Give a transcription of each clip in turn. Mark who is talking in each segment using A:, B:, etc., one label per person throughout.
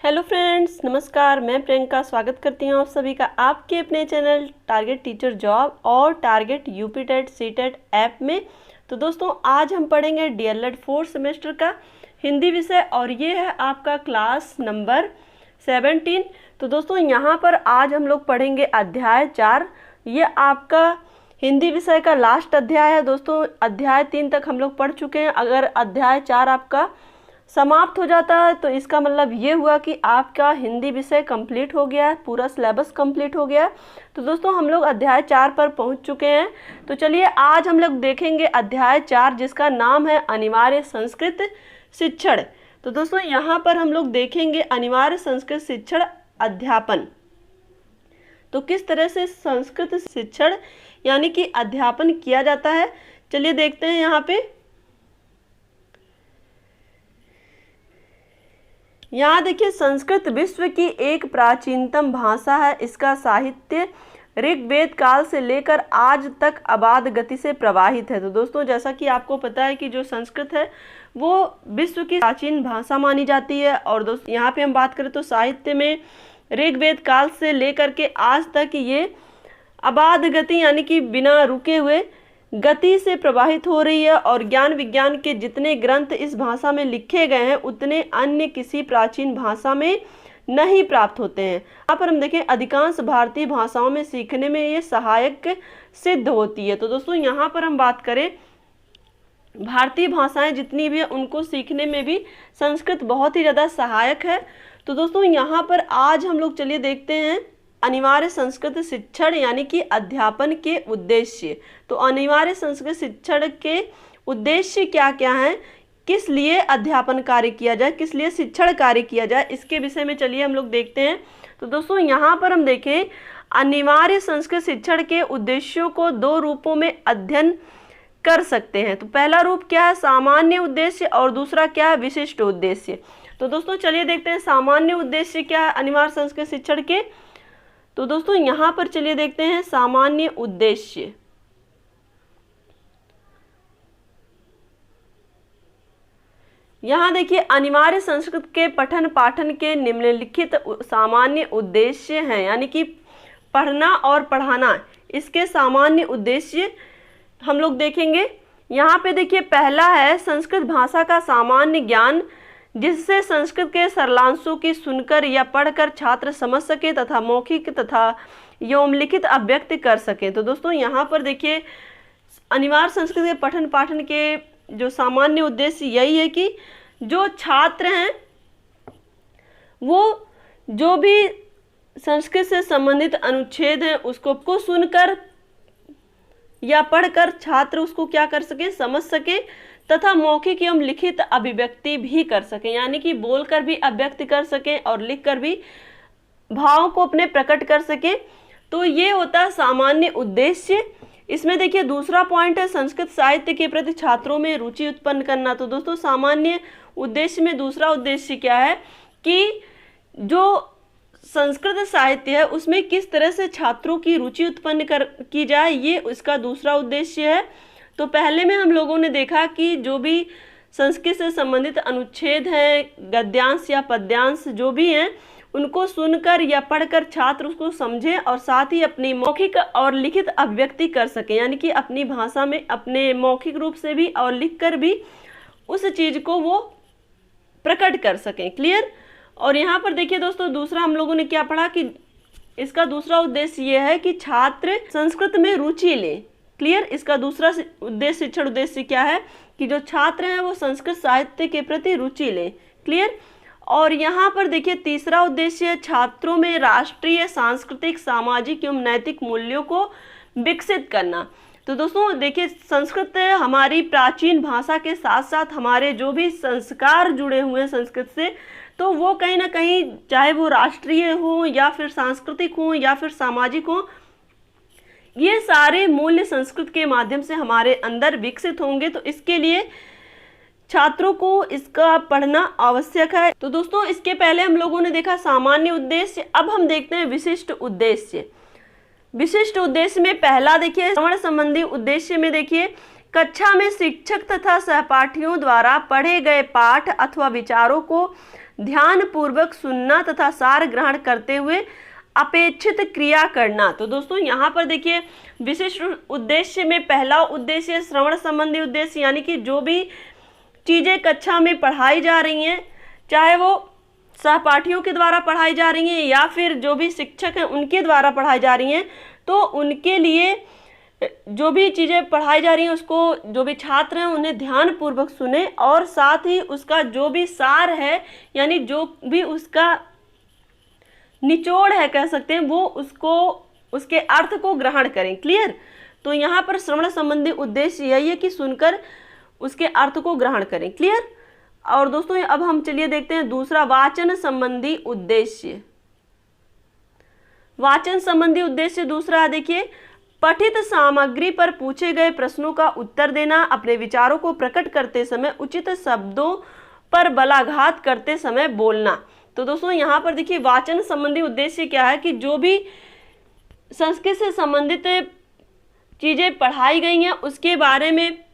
A: Hello friends, नमस्कार। मैं प्रियंका स्वागत करती हूँ आप सभी का आपके अपने चैनल टारगेट टीचर जॉब और target UP TET C TET app में। तो दोस्तों, आज हम पढ़ेंगे डीएलएड 4th सेमेस्टर का हिंदी विषय और ये है आपका क्लास नंबर 17। तो दोस्तों, यहाँ पर आज हम लोग पढ़ेंगे अध्याय 4। ये आपका हिंदी विषय का लास्ट अध्याय है। दोस्तों, अध्याय 3 तक हम लोग पढ़ चुके हैं। अगर अध्याय 4 आपका समाप्त हो जाता है तो इसका मतलब ये हुआ कि आपका हिंदी विषय कंप्लीट हो गया है, पूरा सिलेबस कंप्लीट हो गया है। तो दोस्तों, हम लोग अध्याय 4 पर पहुंच चुके हैं। तो चलिए आज हम लोग देखेंगे अध्याय 4, जिसका नाम है अनिवार्य संस्कृत शिक्षण। तो दोस्तों, यहाँ पर हम लोग देखेंगे अनिवार्य संस्कृत शिक्षण अध्यापन। तो किस तरह से संस्कृत शिक्षण यानी कि अध्यापन किया जाता है, चलिए देखते हैं। यहाँ देखिए, संस्कृत विश्व की एक प्राचीनतम भाषा है। इसका साहित्य ऋग्वेद काल से लेकर आज तक अबाध गति से प्रवाहित है। तो दोस्तों, जैसा कि आपको पता है कि जो संस्कृत है वो विश्व की प्राचीन भाषा मानी जाती है। और दोस्तों, यहाँ पे हम बात करें तो साहित्य में ऋग्वेद काल से लेकर के आज तक ये अबाध गति यानी कि बिना रुके हुए गति से प्रवाहित हो रही है। और ज्ञान विज्ञान के जितने ग्रंथ इस भाषा में लिखे गए हैं उतने अन्य किसी प्राचीन भाषा में नहीं प्राप्त होते हैं। यहाँ पर हम देखें, अधिकांश भारतीय भाषाओं में सीखने में ये सहायक सिद्ध होती है। तो दोस्तों, यहाँ पर हम बात करें भारतीय भाषाएं जितनी भी है उनको सीखने में भी संस्कृत बहुत ही ज़्यादा सहायक है। तो दोस्तों, यहाँ पर आज हम लोग चलिए देखते हैं अनिवार्य संस्कृत शिक्षण यानी कि अध्यापन के उद्देश्य। तो अनिवार्य संस्कृत शिक्षण के उद्देश्य क्या क्या हैं, किस लिए अध्यापन कार्य किया जाए, किस लिए शिक्षण कार्य किया जाए, इसके विषय में चलिए हम लोग देखते हैं। तो दोस्तों, यहाँ पर हम देखें अनिवार्य संस्कृत शिक्षण के उद्देश्यों को 2 रूपों में अध्ययन कर सकते हैं। तो पहला रूप क्या है, सामान्य उद्देश्य, और दूसरा क्या है, विशिष्ट उद्देश्य। तो दोस्तों, चलिए देखते हैं सामान्य उद्देश्य क्या है अनिवार्य संस्कृत शिक्षण के। तो दोस्तों, यहाँ पर चलिए देखते हैं सामान्य उद्देश्य। यहाँ देखिए, अनिवार्य संस्कृत के पठन पाठन के निम्नलिखित सामान्य उद्देश्य हैं, यानी कि पढ़ना और पढ़ाना, इसके सामान्य उद्देश्य हम लोग देखेंगे। यहाँ पे देखिए, पहला है संस्कृत भाषा का सामान्य ज्ञान, जिससे संस्कृत के सरलांशों की सुनकर या पढ़कर छात्र समझ सके तथा मौखिक तथा एवं लिखित अभिव्यक्त कर सके। तो दोस्तों, यहाँ पर देखिए, अनिवार्य संस्कृत के पठन पाठन के जो सामान्य उद्देश्य यही है कि जो छात्र हैं वो जो भी संस्कृत से संबंधित अनुच्छेद हैं उसको सुनकर या पढ़कर छात्र उसको क्या कर सके, समझ सके तथा मौखिक एवं लिखित अभिव्यक्ति भी कर सकें, यानी कि बोलकर भी अभिव्यक्त कर सकें और लिखकर भी भाव को अपने प्रकट कर सकें। तो ये होता है सामान्य उद्देश्य। इसमें देखिए, दूसरा पॉइंट है संस्कृत साहित्य के प्रति छात्रों में रुचि उत्पन्न करना। तो दोस्तों, सामान्य उद्देश्य में दूसरा उद्देश्य क्या है कि जो संस्कृत साहित्य है उसमें किस तरह से छात्रों की रुचि उत्पन्न की जाए, ये उसका दूसरा उद्देश्य है। तो पहले में हम लोगों ने देखा कि जो भी संस्कृत से संबंधित अनुच्छेद हैं, गद्यांश या पद्यांश जो भी हैं, उनको सुनकर या पढ़कर छात्र उसको समझें और साथ ही अपनी मौखिक और लिखित अभिव्यक्ति कर सकें, यानी कि अपनी भाषा में अपने मौखिक रूप से भी और लिखकर भी उस चीज़ को वो प्रकट कर सकें। क्लियर। और यहाँ पर देखिए दोस्तों, दूसरा हम लोगों ने क्या पढ़ा कि इसका दूसरा उद्देश्य ये है कि छात्र संस्कृत में रुचि लें। क्लियर। इसका दूसरा उद्देश्य, शिक्षण उद्देश्य क्या है कि जो छात्र हैं वो संस्कृत साहित्य के प्रति रुचि लें। क्लियर। और यहाँ पर देखिए, तीसरा उद्देश्य है छात्रों में राष्ट्रीय, सांस्कृतिक, सामाजिक एवं नैतिक मूल्यों को विकसित करना। तो दोस्तों देखिए, संस्कृत हमारी प्राचीन भाषा के साथ साथ हमारे जो भी संस्कार जुड़े हुए हैं संस्कृत से, तो वो कहीं ना कहीं चाहे वो राष्ट्रीय हो या फिर सांस्कृतिक हो या फिर सामाजिक हो, ये सारे मूल्य संस्कृत के माध्यम से हमारे अंदर विकसित होंगे। तो इसके लिए छात्रों को इसका पढ़ना आवश्यक है। तो दोस्तों, इसके पहले हम लोगों ने देखा सामान्य उद्देश्य, अब हम देखते हैं विशिष्ट उद्देश्य। विशिष्ट उद्देश्य में पहला देखिए, श्रवण संबंधी उद्देश्य में देखिए कक्षा में शिक्षक तथा सहपाठियों द्वारा पढ़े गए पाठ अथवा विचारों को ध्यानपूर्वक सुनना तथा सार ग्रहण करते हुए अपेक्षित क्रिया करना। तो दोस्तों यहाँ पर देखिए विशिष्ट उद्देश्य में पहला उद्देश्य श्रवण संबंधी उद्देश्य, यानी कि जो भी चीज़ें कक्षा में पढ़ाई जा रही हैं, चाहे वो सहपाठियों के द्वारा पढ़ाई जा रही हैं या फिर जो भी शिक्षक हैं उनके द्वारा पढ़ाई जा रही हैं, तो उनके लिए जो भी चीज़ें पढ़ाई जा रही हैं उसको जो भी छात्र हैं उन्हें ध्यानपूर्वक सुने और साथ ही उसका जो भी सार है, यानी जो भी उसका निचोड़ है कह सकते हैं, वो उसको उसके अर्थ को ग्रहण करें। क्लियर। तो यहाँ पर श्रवण संबंधी उद्देश्य यही है कि सुनकर उसके अर्थ को ग्रहण करें। क्लियर। और दोस्तों अब हम चलिए देखते हैं दूसरा वाचन संबंधी उद्देश्य। वाचन संबंधी उद्देश्य दूसरा है, देखिए पठित सामग्री पर पूछे गए प्रश्नों का उत्तर देना, अपने विचारों को प्रकट करते समय उचित शब्दों पर बलाघात करते समय बोलना। तो दोस्तों यहाँ पर देखिए वाचन संबंधी उद्देश्य क्या है कि जो भी संस्कृत से संबंधित चीज़ें पढ़ाई गई हैं उसके बारे में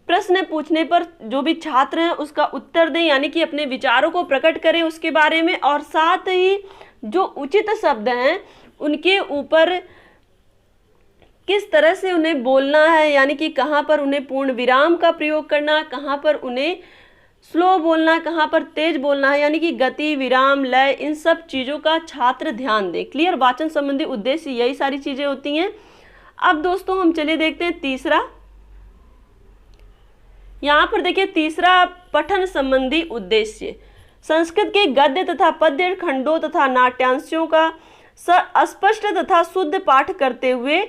A: प्रश्न पूछने पर जो भी छात्र हैं उसका उत्तर दें, यानी कि अपने विचारों को प्रकट करें उसके बारे में, और साथ ही जो उचित शब्द हैं उनके ऊपर किस तरह से उन्हें बोलना है, यानी कि कहाँ पर उन्हें पूर्ण विराम का प्रयोग करना, कहाँ पर उन्हें स्लो बोलना, कहाँ पर तेज बोलना है, यानी कि गति, विराम, लय, इन सब चीज़ों का छात्र ध्यान दें। क्लियर। वाचन संबंधी उद्देश्य यही सारी चीज़ें होती हैं। अब दोस्तों हम चलिए देखते हैं तीसरा। यहाँ पर देखिए तीसरा पठन संबंधी उद्देश्य, संस्कृत के गद्य तथा पद्य खंडों तथा नाट्यांशों का स्पष्ट तथा शुद्ध पाठ करते हुए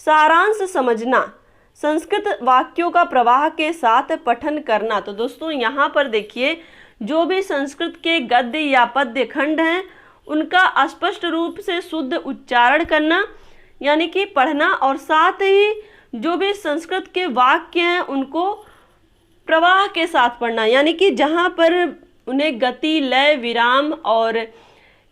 A: सारांश समझना, संस्कृत वाक्यों का प्रवाह के साथ पठन करना। तो दोस्तों यहाँ पर देखिए जो भी संस्कृत के गद्य या पद्य खंड हैं उनका स्पष्ट रूप से शुद्ध उच्चारण करना, यानी कि पढ़ना, और साथ ही जो भी संस्कृत के वाक्य हैं उनको प्रवाह के साथ पढ़ना, यानी कि जहाँ पर उन्हें गति, लय, विराम और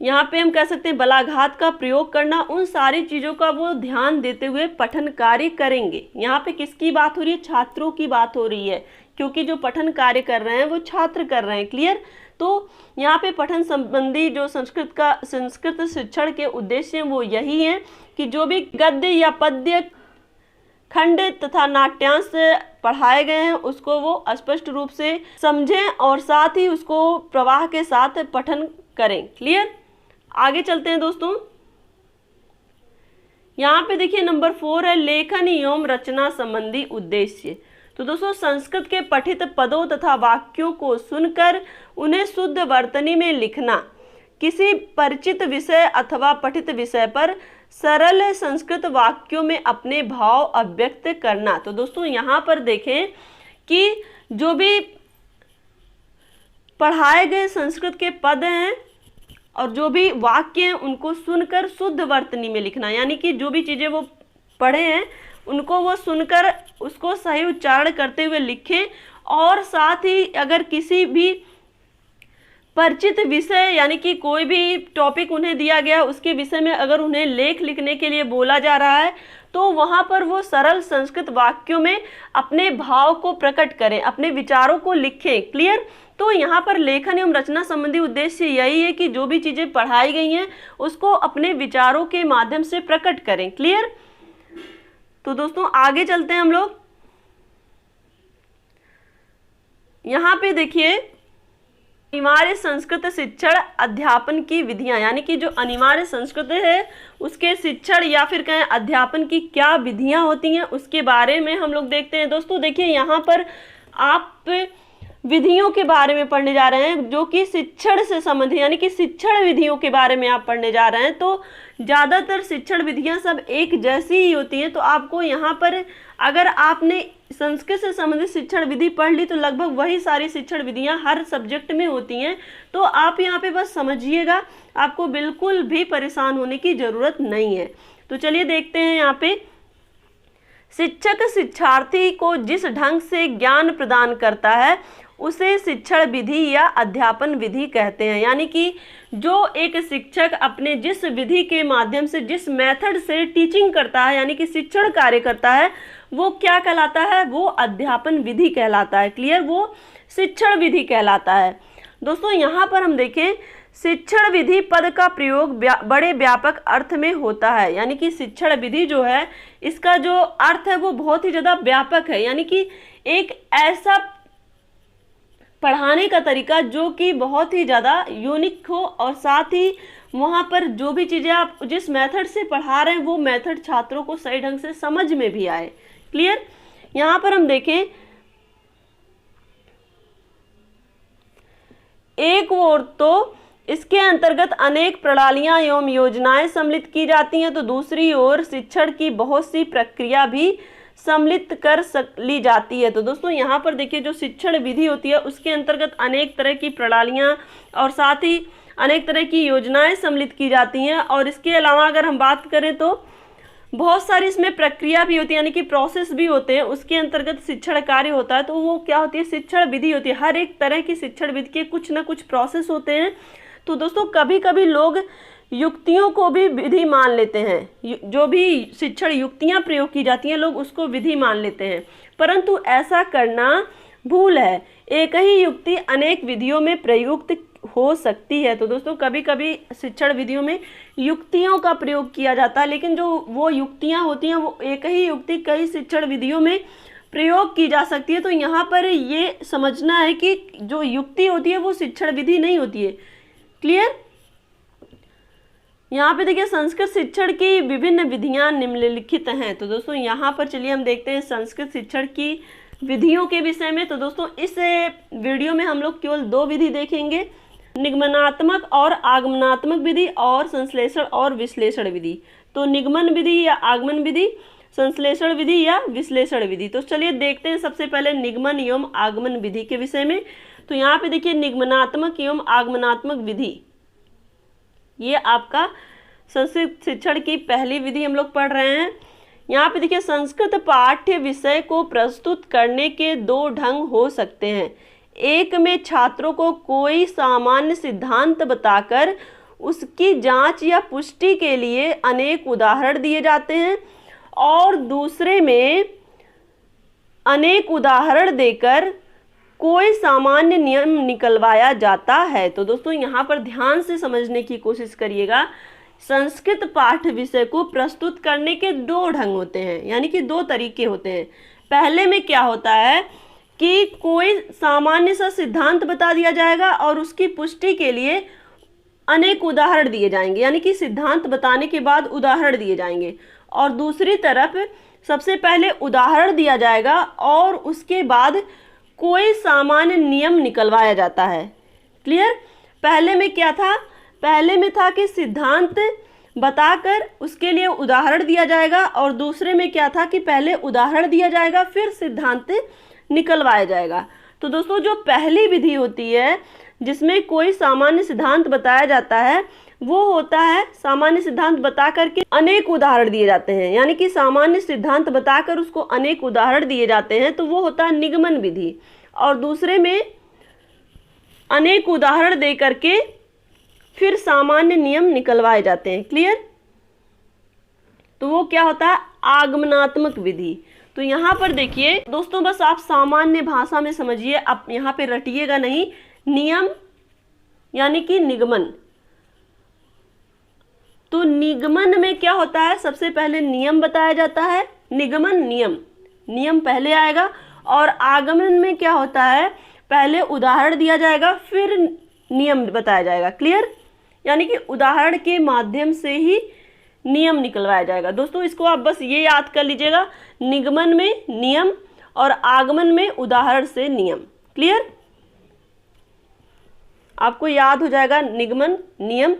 A: यहाँ पे हम कह सकते हैं बलाघात का प्रयोग करना, उन सारी चीज़ों का वो ध्यान देते हुए पठन कार्य करेंगे। यहाँ पे किसकी बात हो रही है? छात्रों की बात हो रही है, क्योंकि जो पठन कार्य कर रहे हैं वो छात्र कर रहे हैं। क्लियर। तो यहाँ पे पठन संबंधी जो संस्कृत शिक्षण के उद्देश्य हैं वो यही हैं कि जो भी गद्य या पद्य खंड तथा नाट्यांश पढ़ाए गए हैं उसको वो स्पष्ट रूप से समझें और साथ ही उसको प्रवाह के साथ पठन करें। क्लियर। आगे चलते हैं दोस्तों। यहाँ पे देखिए नंबर 4 है लेखन एवं रचना संबंधी उद्देश्य। तो दोस्तों संस्कृत के पठित पदों तथा वाक्यों को सुनकर उन्हें शुद्ध वर्तनी में लिखना, किसी परिचित विषय अथवा पठित विषय पर सरल संस्कृत वाक्यों में अपने भाव अभिव्यक्त करना। तो दोस्तों यहाँ पर देखें कि जो भी पढ़ाए गए संस्कृत के पद हैं और जो भी वाक्य हैं उनको सुनकर शुद्ध वर्तनी में लिखना, यानी कि जो भी चीज़ें वो पढ़े हैं उनको वो सुनकर उसको सही उच्चारण करते हुए लिखें, और साथ ही अगर किसी भी परिचित विषय यानी कि कोई भी टॉपिक उन्हें दिया गया उसके विषय में अगर उन्हें लेख लिखने के लिए बोला जा रहा है तो वहाँ पर वो सरल संस्कृत वाक्यों में अपने भाव को प्रकट करें, अपने विचारों को लिखें। क्लियर। तो यहाँ पर लेखन एवं रचना संबंधी उद्देश्य यही है कि जो भी चीज़ें पढ़ाई गई हैं उसको अपने विचारों के माध्यम से प्रकट करें। क्लियर। तो दोस्तों आगे चलते हैं हम लोग। यहाँ पे देखिए अनिवार्य संस्कृत शिक्षण अध्यापन की विधियां, यानी कि जो अनिवार्य संस्कृत है उसके शिक्षण या फिर कहें अध्यापन की क्या विधियां होती हैं उसके बारे में हम लोग देखते हैं। दोस्तों देखिए यहाँ पर आप विधियों के बारे में पढ़ने जा रहे हैं जो कि शिक्षण से संबंधित, यानी कि शिक्षण विधियों के बारे में आप पढ़ने जा रहे हैं। तो ज़्यादातर शिक्षण विधियां सब एक जैसी ही होती हैं, तो आपको यहाँ पर अगर आपने संस्कृत से संबंधित शिक्षण विधि पढ़ ली तो लगभग वही सारी शिक्षण विधियां हर सब्जेक्ट में होती हैं। तो आप यहाँ पे बस समझिएगा, आपको बिल्कुल भी परेशान होने की ज़रूरत नहीं है। तो चलिए देखते हैं यहाँ पे शिक्षक शिक्षार्थी को जिस ढंग से ज्ञान प्रदान करता है उसे शिक्षण विधि या अध्यापन विधि कहते हैं। यानी कि जो एक शिक्षक अपने जिस विधि के माध्यम से, जिस मेथड से टीचिंग करता है, यानी कि शिक्षण कार्य करता है, वो क्या कहलाता है? वो अध्यापन विधि कहलाता है। क्लियर? वो शिक्षण विधि कहलाता है। दोस्तों यहाँ पर हम देखें, शिक्षण विधि पद का प्रयोग बड़े व्यापक अर्थ में होता है। यानी कि शिक्षण विधि जो है, इसका जो अर्थ है वो बहुत ही ज़्यादा व्यापक है। यानी कि एक ऐसा पढ़ाने का तरीका जो कि बहुत ही ज़्यादा यूनिक हो, और साथ ही वहाँ पर जो भी चीज़ें आप जिस मेथड से पढ़ा रहे हैं वो मेथड छात्रों को सही ढंग से समझ में भी आए। क्लियर? यहाँ पर हम देखें, एक ओर तो इसके अंतर्गत अनेक प्रणालियां एवं योजनाएं सम्मिलित की जाती हैं, तो दूसरी ओर शिक्षण की बहुत सी प्रक्रिया भी सम्मिलित ली जाती है। तो दोस्तों यहाँ पर देखिए, जो शिक्षण विधि होती है उसके अंतर्गत अनेक तरह की प्रणालियां और साथ ही अनेक तरह की योजनाएं सम्मिलित की जाती हैं। और इसके अलावा अगर हम बात करें तो बहुत सारी इसमें प्रक्रिया भी होती है, यानी कि प्रोसेस भी होते हैं। उसके अंतर्गत शिक्षण कार्य होता है, तो वो क्या होती है? शिक्षण विधि होती है। हर एक तरह की शिक्षण विधि के कुछ ना कुछ प्रोसेस होते हैं। तो दोस्तों कभी कभी लोग युक्तियों को भी विधि मान लेते हैं, जो भी शिक्षण युक्तियां प्रयोग की जाती हैं लोग उसको विधि मान लेते हैं, परंतु ऐसा करना भूल है। एक ही युक्ति अनेक विधियों में प्रयुक्त हो सकती है। तो दोस्तों कभी कभी शिक्षण विधियों में युक्तियों का प्रयोग किया जाता है, लेकिन जो वो युक्तियां होती हैं वो एक ही युक्ति कई शिक्षण विधियों में प्रयोग की जा सकती है। तो यहाँ पर ये समझना है कि जो युक्ति होती है वो शिक्षण विधि नहीं होती है। क्लियर? यहाँ पे देखिए, संस्कृत शिक्षण की विभिन्न विधियां निम्नलिखित हैं। तो दोस्तों यहाँ पर चलिए हम देखते हैं संस्कृत शिक्षण की विधियों के विषय में। तो दोस्तों इस वीडियो में हम लोग केवल 2 विधि देखेंगे, निगमनात्मक और आगमनात्मक विधि और संश्लेषण और विश्लेषण विधि। तो निगमन विधि या आगमन विधि, संश्लेषण विधि या विश्लेषण विधि। तो चलिए देखते हैं सबसे पहले निगमन एवं आगमन विधि के विषय में। तो यहाँ पे देखिए, निगमनात्मक एवं आगमनात्मक विधि, ये आपका संस्कृत शिक्षण की पहली विधि हम लोग पढ़ रहे हैं। यहाँ पे देखिए, संस्कृत पाठ्य विषय को प्रस्तुत करने के 2 ढंग हो सकते हैं। एक में छात्रों को कोई सामान्य सिद्धांत बताकर उसकी जांच या पुष्टि के लिए अनेक उदाहरण दिए जाते हैं, और दूसरे में अनेक उदाहरण देकर कोई सामान्य नियम निकलवाया जाता है। तो दोस्तों यहाँ पर ध्यान से समझने की कोशिश करिएगा। संस्कृत पाठ्य विषय को प्रस्तुत करने के 2 ढंग होते हैं, यानी कि 2 तरीके होते हैं। पहले में क्या होता है कि कोई सामान्य सा सिद्धांत बता दिया जाएगा और उसकी पुष्टि के लिए अनेक उदाहरण दिए जाएंगे, यानी कि सिद्धांत बताने के बाद उदाहरण दिए जाएंगे। और दूसरी तरफ सबसे पहले उदाहरण दिया जाएगा और उसके बाद कोई सामान्य नियम निकलवाया जाता है। क्लियर? पहले में क्या था? पहले में था कि सिद्धांत बताकर उसके लिए उदाहरण दिया जाएगा, और दूसरे में क्या था कि पहले उदाहरण दिया जाएगा फिर सिद्धांत निकलवाया जाएगा। तो दोस्तों जो पहली विधि होती है जिसमें कोई सामान्य सिद्धांत बताया जाता है, वो होता है सामान्य सिद्धांत बता करके अनेक उदाहरण दिए जाते हैं, यानी कि सामान्य सिद्धांत बताकर उसको अनेक उदाहरण दिए जाते हैं, तो वो होता है निगमन विधि। और दूसरे में अनेक उदाहरण दे करके फिर सामान्य नियम निकलवाए जाते हैं। क्लियर? तो वो क्या होता है? आगमनात्मक विधि। तो यहाँ पर देखिए दोस्तों, बस आप सामान्य भाषा में समझिए, आप यहाँ पे रटिएगा नहीं। नियम यानी कि निगमन। तो निगमन में क्या होता है? सबसे पहले नियम बताया जाता है, निगमन नियम पहले आएगा। और आगमन में क्या होता है? पहले उदाहरण दिया जाएगा फिर नियम बताया जाएगा। क्लियर? यानी कि उदाहरण के माध्यम से ही नियम निकलवाया जाएगा। दोस्तों इसको आप बस ये याद कर लीजिएगा, निगमन में नियम और आगमन में उदाहरण से नियम। क्लियर? आपको याद हो जाएगा, निगमन नियम,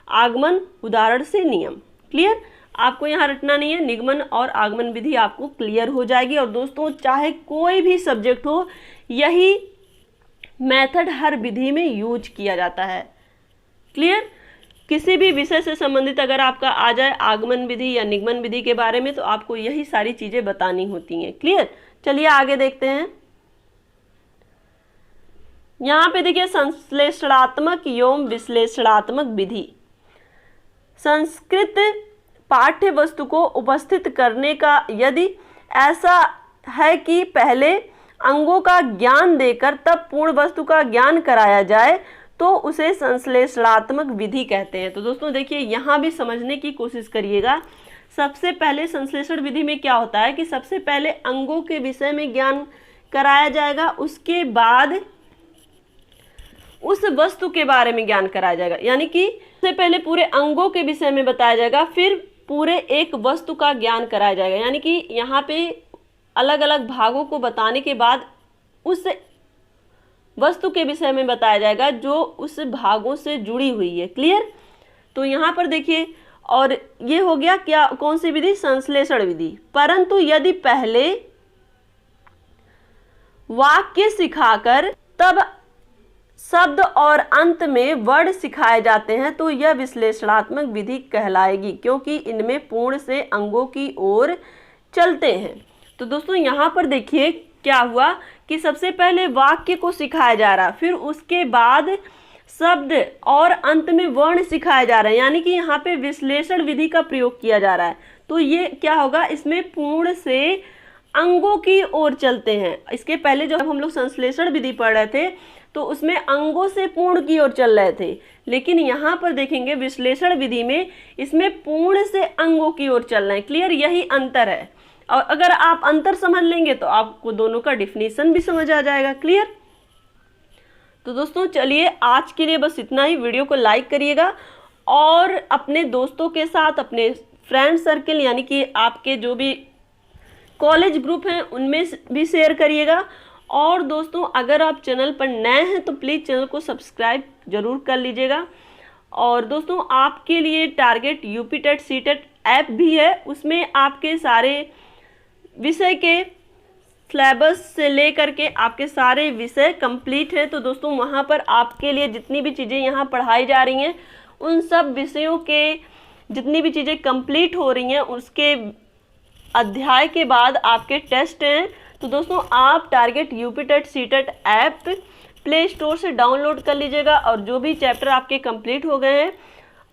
A: आगमन उदाहरण से नियम। क्लियर? आपको यहाँ रटना नहीं है, निगमन और आगमन विधि आपको क्लियर हो जाएगी। और दोस्तों चाहे कोई भी सब्जेक्ट हो, यही मेथड हर विधि में यूज किया जाता है। क्लियर? किसी भी विषय से संबंधित अगर आपका आ जाए आगमन विधि या निगमन विधि के बारे में, तो आपको यही सारी चीजें बतानी होती हैं। क्लियर? चलिए आगे देखते हैं। यहाँ पे देखिए संश्लेषणात्मक एवं विश्लेषणात्मक विधि। संस्कृत पाठ्य वस्तु को उपस्थित करने का यदि ऐसा है कि पहले अंगों का ज्ञान देकर तब पूर्ण वस्तु का ज्ञान कराया जाए तो उसे संश्लेषणात्मक विधि कहते हैं। तो दोस्तों देखिए यहाँ भी समझने की कोशिश करिएगा। सबसे पहले संश्लेषण विधि में क्या होता है कि सबसे पहले अंगों के विषय में ज्ञान कराया जाएगा, उसके बाद उस वस्तु के बारे में ज्ञान कराया जाएगा। यानी कि सबसे पहले पूरे अंगों के विषय में बताया जाएगा, फिर पूरे एक वस्तु का ज्ञान कराया जाएगा। यानी कि यहाँ पे अलग अलग भागों को बताने के बाद उस वस्तु के विषय में बताया जाएगा जो उस भागों से जुड़ी हुई है। क्लियर? तो यहाँ पर देखिए, और ये हो गया क्या, कौन सी विधि? संश्लेषण विधि। परंतु यदि पहले वाक्य सिखाकर तब शब्द और अंत में वर्ण सिखाए जाते हैं तो यह विश्लेषणात्मक विधि कहलाएगी, क्योंकि इनमें पूर्ण से अंगों की ओर चलते हैं। तो दोस्तों यहाँ पर देखिए क्या हुआ कि सबसे पहले वाक्य को सिखाया जा रहा, फिर उसके बाद शब्द और अंत में वर्ण सिखाया जा रहा है। यानी कि यहाँ पे विश्लेषण विधि का प्रयोग किया जा रहा है। तो ये क्या होगा, इसमें पूर्ण से अंगों की ओर चलते हैं। इसके पहले जब हम लोग संश्लेषण विधि पढ़ रहे थे तो उसमें अंगों से पूर्ण की ओर चल रहे थे, लेकिन यहाँ पर देखेंगे विश्लेषण विधि में इसमें पूर्ण से अंगों की ओर चल रहे हैं। क्लियर? यही अंतर है। और अगर आप अंतर समझ लेंगे तो आपको दोनों का डिफिनीशन भी समझ आ जाएगा। क्लियर? तो दोस्तों चलिए आज के लिए बस इतना ही। वीडियो को लाइक करिएगा और अपने दोस्तों के साथ, अपने फ्रेंड सर्कल यानी कि आपके जो भी कॉलेज ग्रुप हैं उनमें भी शेयर करिएगा। और दोस्तों अगर आप चैनल पर नए हैं तो प्लीज़ चैनल को सब्सक्राइब जरूर कर लीजिएगा। और दोस्तों आपके लिए target UP TET C TET app भी है, उसमें आपके सारे विषय के सिलेबस से लेकर के आपके सारे विषय कंप्लीट है। तो दोस्तों वहाँ पर आपके लिए जितनी भी चीज़ें यहाँ पढ़ाई जा रही हैं उन सब विषयों के जितनी भी चीज़ें कंप्लीट हो रही हैं उसके अध्याय के बाद आपके टेस्ट हैं। तो दोस्तों आप target UP TET C TET app play store से डाउनलोड कर लीजिएगा और जो भी चैप्टर आपके कंप्लीट हो गए हैं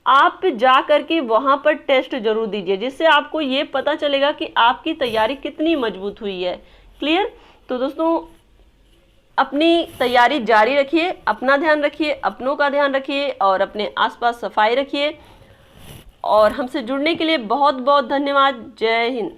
A: आप जा करके वहाँ पर टेस्ट जरूर दीजिए, जिससे आपको ये पता चलेगा कि आपकी तैयारी कितनी मजबूत हुई है। क्लियर? तो दोस्तों अपनी तैयारी जारी रखिए, अपना ध्यान रखिए, अपनों का ध्यान रखिए और अपने आसपास सफाई रखिए। और हमसे जुड़ने के लिए बहुत बहुत धन्यवाद। जय हिंद।